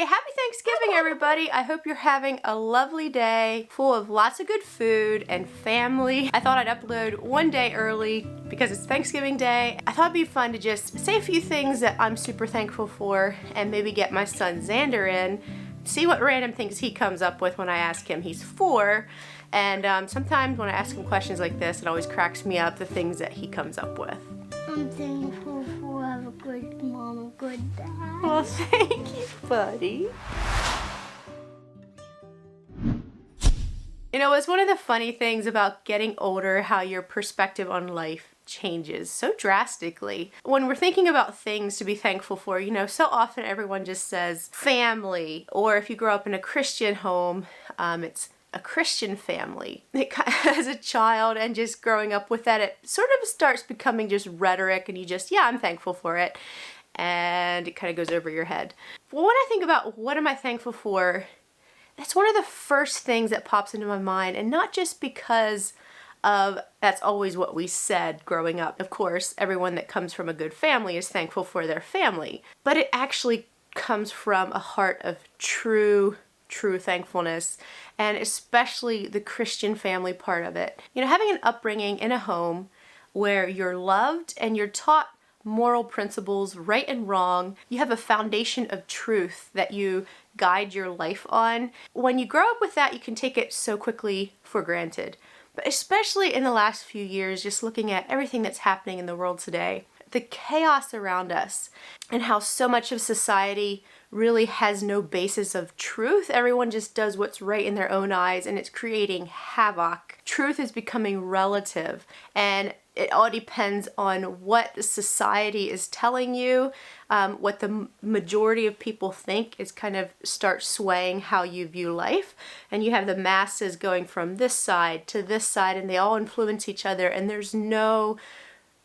Hey, happy Thanksgiving, everybody. I hope you're having a lovely day full of lots of good food and family. I thought I'd upload one day early because it's Thanksgiving Day. I thought it'd be fun to just say a few things that I'm super thankful for and maybe get my son Zander in, see what random things he comes up with when I ask him. He's 4, and sometimes when I ask him questions like this, it always cracks me up, the things that he comes up with. I'm thankful for having a good mom and good dad. Well, thank you, buddy. You know, it's one of the funny things about getting older, how your perspective on life changes so drastically. When we're thinking about things to be thankful for, you know, so often everyone just says family, or if you grow up in a Christian home, it's a Christian family. As a child and just growing up with that, it sort of starts becoming just rhetoric and you just, yeah, I'm thankful for it. And it kind of goes over your head. Well, when I think about what am I thankful for, that's one of the first things that pops into my mind, and not just because of that's always what we said growing up. Of course, everyone that comes from a good family is thankful for their family, but it actually comes from a heart of true thankfulness, and especially the Christian family part of it. You know, having an upbringing in a home where you're loved and you're taught moral principles, right and wrong. You have a foundation of truth that you guide your life on. When you grow up with that, you can take it so quickly for granted. But especially in the last few years, just looking at everything that's happening in the world today, the chaos around us and how so much of society really has no basis of truth. Everyone just does what's right in their own eyes, and it's creating havoc. Truth is becoming relative, and it all depends on what society is telling you. What the majority of people think is kind of starts swaying how you view life. And you have the masses going from this side to this side, and they all influence each other, and there's no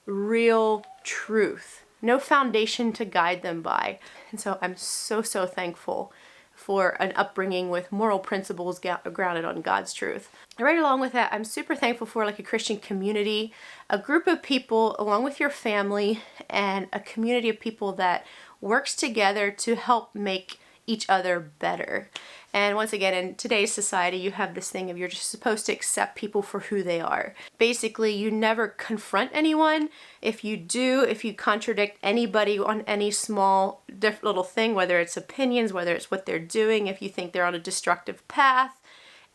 real truth, no foundation to guide them by. And so I'm so thankful for an upbringing with moral principles grounded on God's truth. And right along with that, I'm super thankful for like a Christian community, a group of people along with your family, and a community of people that works together to help make each other better. And once again, in today's society, you have this thing of you're just supposed to accept people for who they are. Basically, you never confront anyone. If you do, if you contradict anybody on any small little thing, whether it's opinions, whether it's what they're doing, if you think they're on a destructive path,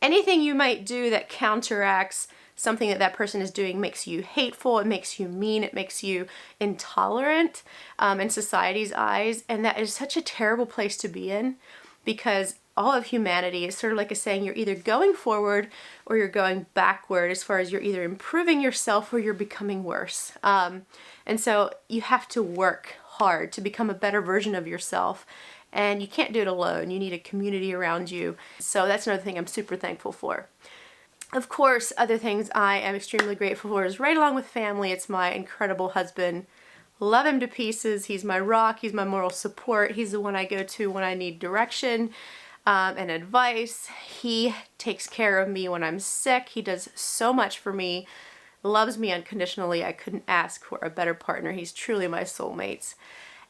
anything you might do that counteracts something that that person is doing makes you hateful, it makes you mean, it makes you intolerant in society's eyes. And that is such a terrible place to be in, because all of humanity is sort of like a saying, you're either going forward or you're going backward, as far as you're either improving yourself or you're becoming worse. And so you have to work hard to become a better version of yourself. And you can't do it alone. You need a community around you. So that's another thing I'm super thankful for. Of course, other things I am extremely grateful for is right along with family. It's my incredible husband. Love him to pieces. He's my rock. He's my moral support. He's the one I go to when I need direction and advice. He takes care of me when I'm sick. He does so much for me. Loves me unconditionally. I couldn't ask for a better partner. He's truly my soulmate.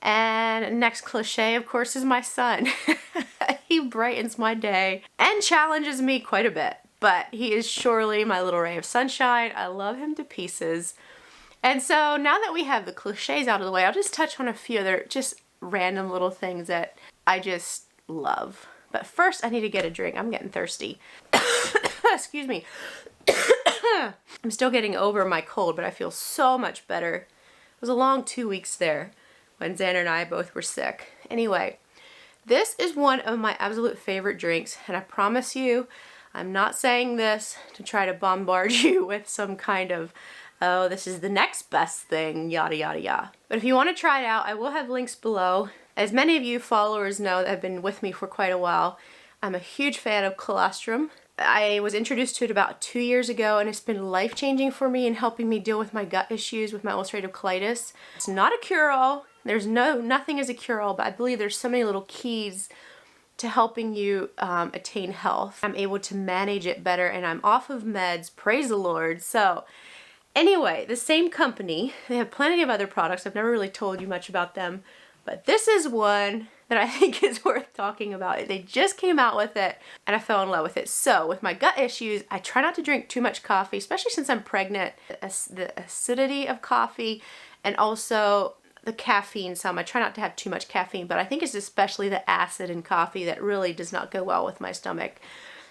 And next cliche, of course, is my son. He brightens my day and challenges me quite a bit. But he is surely my little ray of sunshine. I love him to pieces. And so now that we have the cliches out of the way, I'll just touch on a few other just random little things that I just love. But first, I need to get a drink. I'm getting thirsty. Excuse me. I'm still getting over my cold, but I feel so much better. It was a long 2 weeks there when Zander and I both were sick. Anyway, this is one of my absolute favorite drinks, and I promise you, I'm not saying this to try to bombard you with some kind of, oh, this is the next best thing, yada, yada, yada. But if you want to try it out, I will have links below. As many of you followers know that have been with me for quite a while, I'm a huge fan of colostrum. I was introduced to it about 2 years ago, and it's been life-changing for me in helping me deal with my gut issues with my ulcerative colitis. It's not a cure-all. There's nothing as a cure-all, but I believe there's so many little keys to helping you attain health. I'm able to manage it better, and I'm off of meds, praise the Lord. So anyway, the same company, they have plenty of other products. I've never really told you much about them, But this is one that I think is worth talking about. They just came out with it and I fell in love with it. So with my gut issues, I try not to drink too much coffee, especially since I'm pregnant. The acidity of coffee and also the caffeine some. I try not to have too much caffeine, but I think it's especially the acid in coffee that really does not go well with my stomach.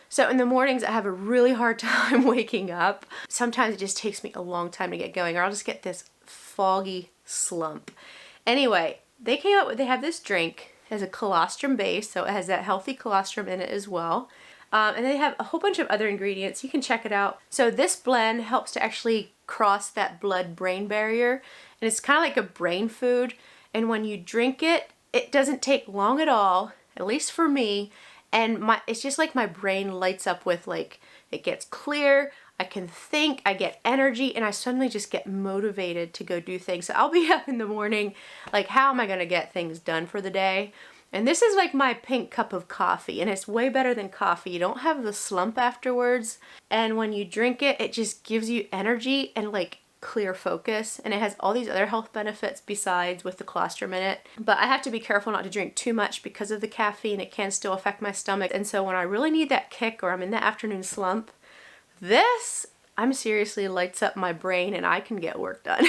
So in the mornings, I have a really hard time waking up. Sometimes it just takes me a long time to get going, or I'll just get this foggy slump. Anyway, they have this drink. It has a colostrum base, so it has that healthy colostrum in it as well. And they have a whole bunch of other ingredients. You can check it out. So this blend helps to actually cross that blood-brain barrier. And it's kind of like a brain food. And when you drink it, it doesn't take long at all, at least for me. And it's just like my brain lights up with, like, it gets clear, I can think, I get energy, and I suddenly just get motivated to go do things. So I'll be up in the morning, like, how am I gonna get things done for the day? And this is like my pink cup of coffee, and it's way better than coffee. You don't have the slump afterwards, and when you drink it, it just gives you energy and like clear focus, and it has all these other health benefits besides with the colostrum in it. But I have to be careful not to drink too much because of the caffeine. It can still affect my stomach, and so when I really need that kick or I'm in the afternoon slump, this, seriously lights up my brain and I can get work done.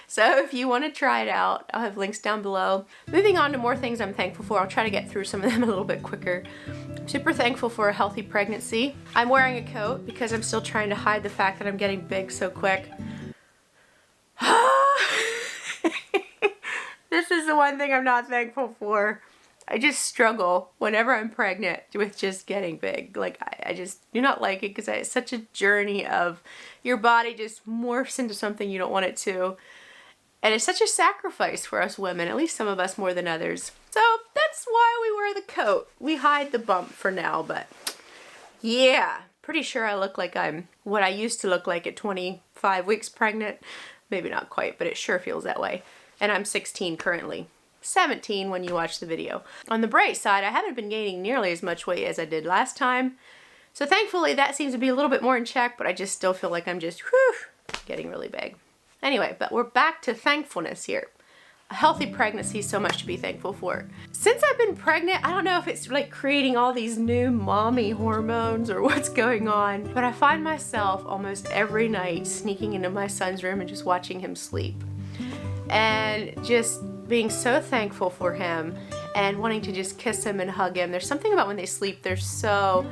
So if you want to try it out, I'll have links down below. Moving on to more things I'm thankful for. I'll try to get through some of them a little bit quicker. I'm super thankful for a healthy pregnancy. I'm wearing a coat because I'm still trying to hide the fact that I'm getting big so quick. This is the one thing I'm not thankful for. I just struggle whenever I'm pregnant with just getting big. Like, I just do not like it because it's such a journey of your body just morphs into something you don't want it to. And it's such a sacrifice for us women, at least some of us more than others. So that's why we wear the coat. We hide the bump for now, but yeah, pretty sure I look like I'm what I used to look like at 25 weeks pregnant. Maybe not quite, but it sure feels that way. And I'm 16 currently. 17 when you watch the video. On the bright side, I haven't been gaining nearly as much weight as I did last time. So thankfully that seems to be a little bit more in check, but I just still feel like I'm just getting really big. Anyway, but we're back to thankfulness here. A healthy pregnancy is so much to be thankful for. Since I've been pregnant, I don't know if it's like creating all these new mommy hormones or what's going on, but I find myself almost every night sneaking into my son's room and just watching him sleep. And just being so thankful for him and wanting to just kiss him and hug him. There's something about when they sleep, they're so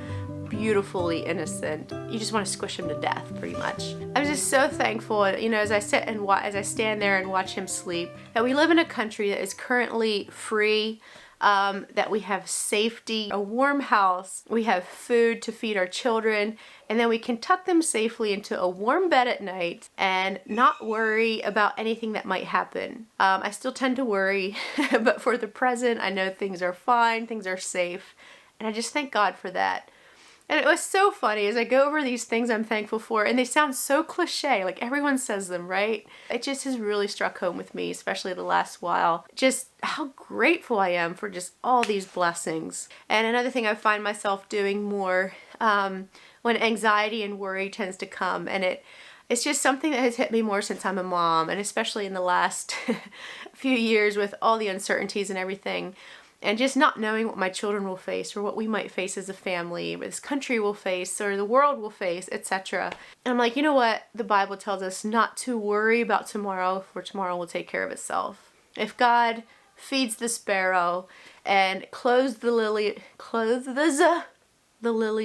beautifully innocent. You just want to squish him to death, pretty much. I'm just so thankful, you know, as I sit and as I stand there and watch him sleep, that we live in a country that is currently free, that we have safety, a warm house, we have food to feed our children, and then we can tuck them safely into a warm bed at night and not worry about anything that might happen. I still tend to worry, but for the present, I know things are fine, things are safe, and I just thank God for that. And it was so funny as I go over these things I'm thankful for, and they sound so cliche, like everyone says them, right? It just has really struck home with me, especially the last while, just how grateful I am for just all these blessings. And another thing I find myself doing more when anxiety and worry tends to come, and it's just something that has hit me more since I'm a mom, and especially in the last few years with all the uncertainties and everything. And just not knowing what my children will face or what we might face as a family, or this country will face, or the world will face, etc. And I'm like, you know what? The Bible tells us not to worry about tomorrow, for tomorrow will take care of itself. If God feeds the sparrow and clothes the lilies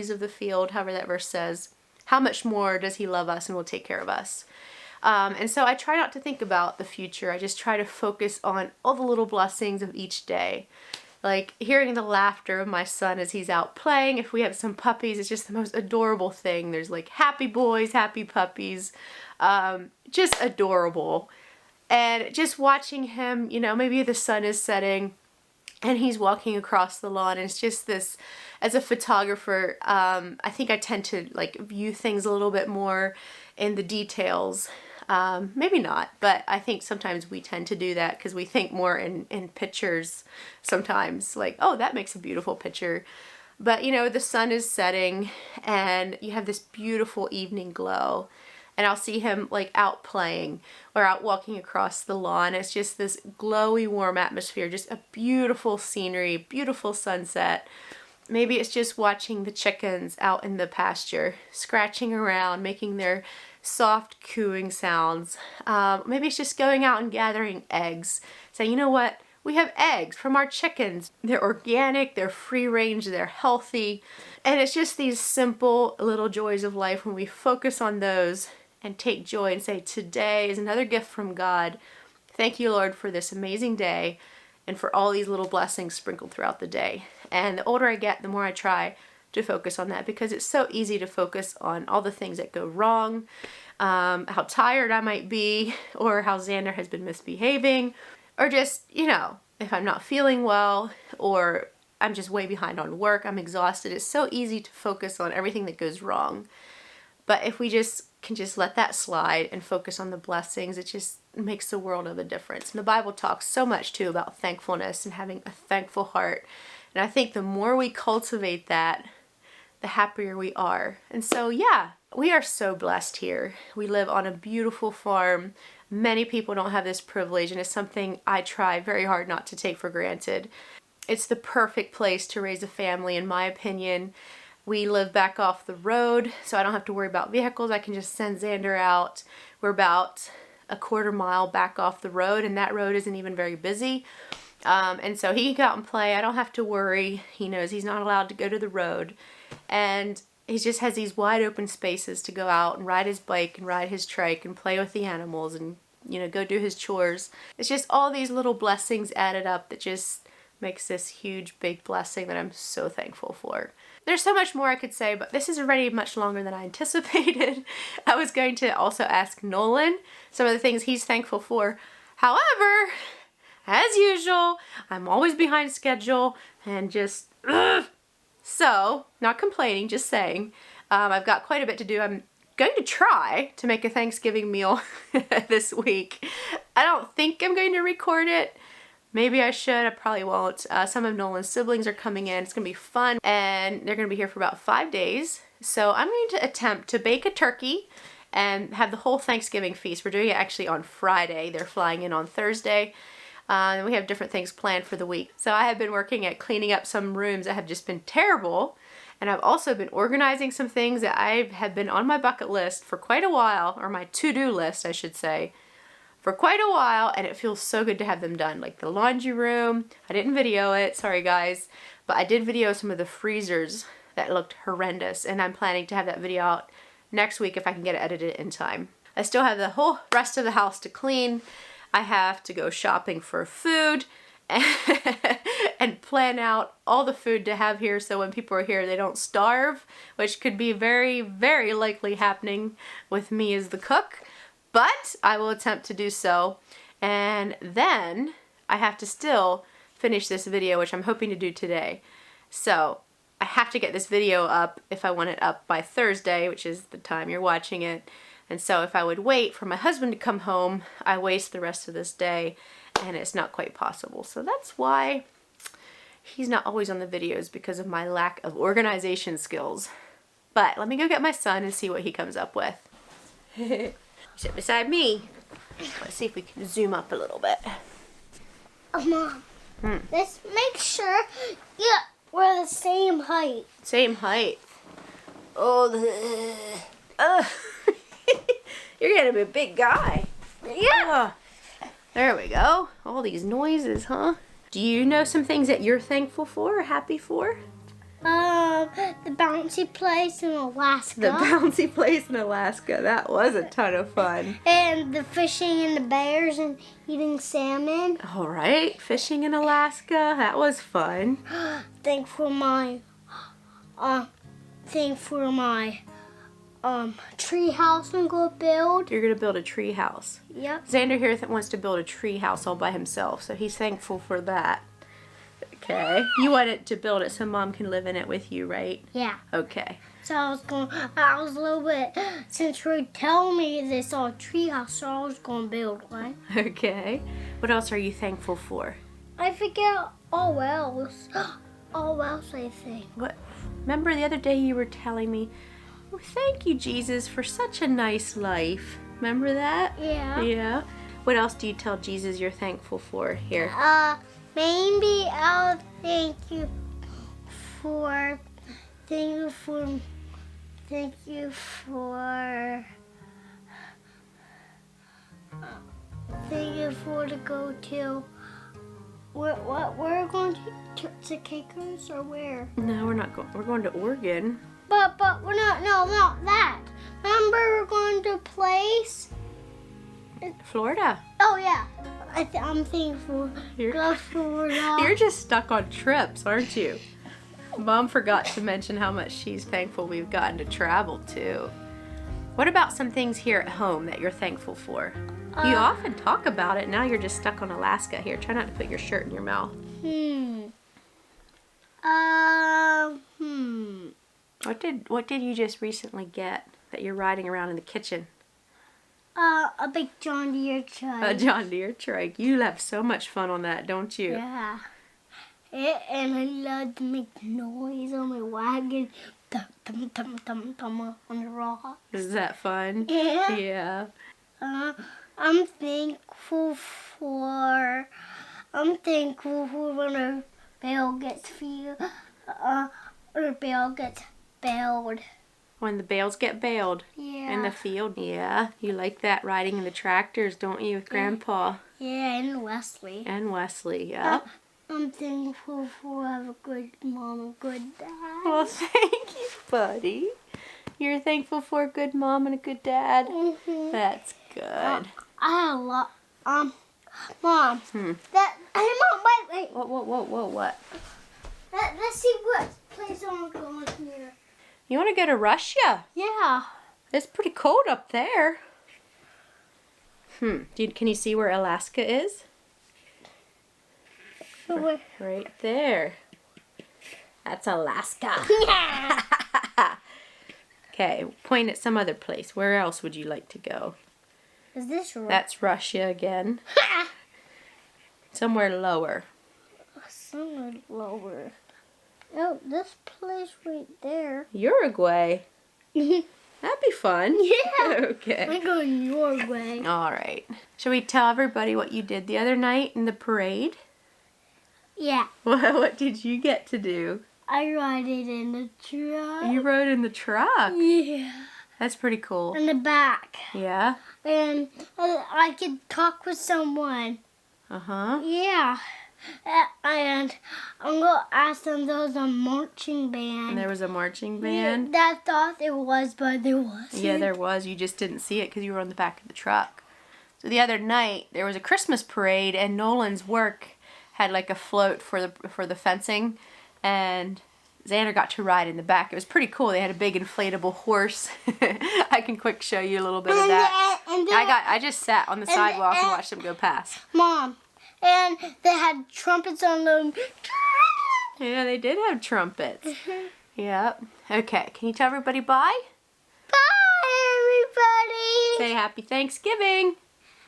of the field, however that verse says, how much more does he love us and will take care of us? And so I try not to think about the future. I just try to focus on all the little blessings of each day. Like hearing the laughter of my son as he's out playing. If we have some puppies, it's just the most adorable thing. There's like happy boys, happy puppies, just adorable. And just watching him, you know, maybe the sun is setting and he's walking across the lawn, and it's just this, as a photographer, I think I tend to like view things a little bit more in the details. Maybe not, but I think sometimes we tend to do that because we think more in pictures sometimes, like, oh, that makes a beautiful picture. But, you know, the sun is setting and you have this beautiful evening glow, and I'll see him like out playing or out walking across the lawn. It's just this glowy, warm atmosphere, just a beautiful scenery, beautiful sunset. Maybe it's just watching the chickens out in the pasture, scratching around, making their soft cooing sounds. Maybe it's just going out and gathering eggs. Saying, you know what? We have eggs from our chickens. They're organic, they're free range, they're healthy. And it's just these simple little joys of life when we focus on those and take joy and say, today is another gift from God. Thank you, Lord, for this amazing day and for all these little blessings sprinkled throughout the day. And the older I get, the more I try to focus on that, because it's so easy to focus on all the things that go wrong, how tired I might be, or how Zander has been misbehaving, or just, you know, if I'm not feeling well, or I'm just way behind on work, I'm exhausted. It's so easy to focus on everything that goes wrong. But if we can just let that slide and focus on the blessings, it just makes the world of a difference. And the Bible talks so much too about thankfulness and having a thankful heart. And I think the more we cultivate that, the happier we are. And so, yeah, we are so blessed here. We live on a beautiful farm. Many people don't have this privilege, and it's something I try very hard not to take for granted. It's the perfect place to raise a family, in my opinion. We live back off the road, so I don't have to worry about vehicles. I can just send Zander out. We're about a quarter mile back off the road, and that road isn't even very busy. And so he can go out and play. I don't have to worry. He knows he's not allowed to go to the road. And he just has these wide open spaces to go out and ride his bike and ride his trike and play with the animals and, you know, go do his chores. It's just all these little blessings added up that just makes this huge, big blessing that I'm so thankful for. There's so much more I could say, but this is already much longer than I anticipated. I was going to also ask Nolan some of the things he's thankful for. However, as usual, I'm always behind schedule and just, so, not complaining, just saying. I've got quite a bit to do. I'm going to try to make a Thanksgiving meal this week. I don't think I'm going to record it. Maybe I should, I probably won't. Some of Nolan's siblings are coming in. It's gonna be fun, and they're gonna be here for about 5 days. So I'm going to attempt to bake a turkey and have the whole Thanksgiving feast. We're doing it actually on Friday. They're flying in on Thursday. And we have different things planned for the week. So I have been working at cleaning up some rooms that have just been terrible. And I've also been organizing some things that I have been on my bucket list for quite a while, or my to-do list, I should say, for quite a while, and it feels so good to have them done. Like the laundry room, I didn't video it, sorry guys, but I did video some of the freezers that looked horrendous, and I'm planning to have that video out next week if I can get it edited in time. I still have the whole rest of the house to clean. I have to go shopping for food and plan out all the food to have here so when people are here they don't starve, which could be very, very likely happening with me as the cook. But I will attempt to do so, and then I have to still finish this video, which I'm hoping to do today. So I have to get this video up if I want it up by Thursday, which is the time you're watching it. And so if I would wait for my husband to come home, I waste the rest of this day, and it's not quite possible. So that's why he's not always on the videos, because of my lack of organization skills. But let me go get my son and see what he comes up with. Sit beside me. Let's see if we can zoom up a little bit. Mom, let's make sure we're the same height. Same height. Oh, you're gonna be a big guy. Yeah. There we go. All these noises, huh? Do you know some things that you're thankful for or happy for? The bouncy place in Alaska. The bouncy place in Alaska. That was a ton of fun. And the fishing and the bears and eating salmon. All right, fishing in Alaska. That was fun. Thankful for my tree house I'm gonna build. You're gonna build a tree house. Yep. Zander here wants to build a tree house all by himself, so he's thankful for that. Okay. You wanted to build it so Mom can live in it with you, right? Yeah. Okay. So I was a little bit, since you're telling me this all treehouse, so I was going to build one. Okay. What else are you thankful for? I forget all else. All else, I think. What? Remember the other day you were telling me Oh, thank you, Jesus, for such a nice life. Remember that? Yeah. Yeah. What else do you tell Jesus you're thankful for here? Maybe I'll thank you for thank you for to go to we're going to Caicos or where? No, we're not going. We're going to Oregon. But we're not that. Remember we're going to a place? Florida. Oh yeah. I'm thankful. You're, Florida. you're just stuck on trips, aren't you? Mom forgot to mention how much she's thankful we've gotten to travel too. What about some things here at home that you're thankful for? You often talk about it. Now you're just stuck on Alaska. Here, try not to put your shirt in your mouth. What did you just recently get that you're riding around in the kitchen? A big John Deere trike. A John Deere trike. You have so much fun on that, don't you? Yeah. And I love to make noise on my wagon. Tum, tum, tum, tum, tum, on the rocks. Is that fun? Yeah. Yeah. I'm thankful for when a bale gets filled, or a bale gets baled. When the bales get baled Yeah. in the field. Yeah. You like that riding in the tractors, don't you, with Grandpa? Yeah, and Wesley. And Wesley, yeah. I'm thankful for have a good mom and good dad. Well, thank you, buddy. You're thankful for a good mom and a good dad? Mm-hmm. That's good. I had a lot. Mom. Hmm. Hey, Mom, wait. What? Let's see what place I'm going here. You want to go to Russia? Yeah. It's pretty cold up there. Can you see where Alaska is? Where? Right there. That's Alaska. Yeah. Okay, point at some other place. Where else would you like to go? Is this right? That's Russia again. Somewhere lower. Somewhere lower. Oh, this place right there. Uruguay. That'd be fun. Yeah. Okay. I'm going your way. All right. Shall we tell everybody what you did the other night in the parade? Yeah. What did you get to do? I ride it in the truck. You rode in the truck. Yeah. That's pretty cool. In the back. Yeah? And I could talk with someone. Uh-huh. Yeah. And I'm going to ask them there was a marching band. And there was a marching band? Yeah, I thought there was, but there wasn't. Yeah, there was. You just didn't see it because you were on the back of the truck. So the other night, there was a Christmas parade, and Nolan's work had like a float for the fencing, and Zander got to ride in the back. It was pretty cool. They had a big inflatable horse. I can quick show you a little bit of that. I just sat on the sidewalk and watched them go past. Mom, and they had trumpets on them. Yeah, they did have trumpets. Yep. Okay, can you tell everybody bye? Bye, everybody. Say happy Thanksgiving.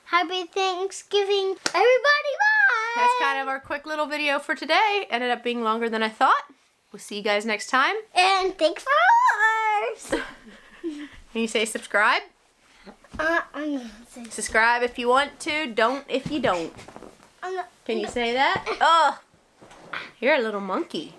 Happy Thanksgiving, everybody. Bye. That's kind of our quick little video for today. Ended up being longer than I thought. We'll see you guys next time. And thanks for ours. Can you say subscribe? I'm gonna say Subscribe if you want to. Don't if you don't. Can you say that? Oh, you're a little monkey.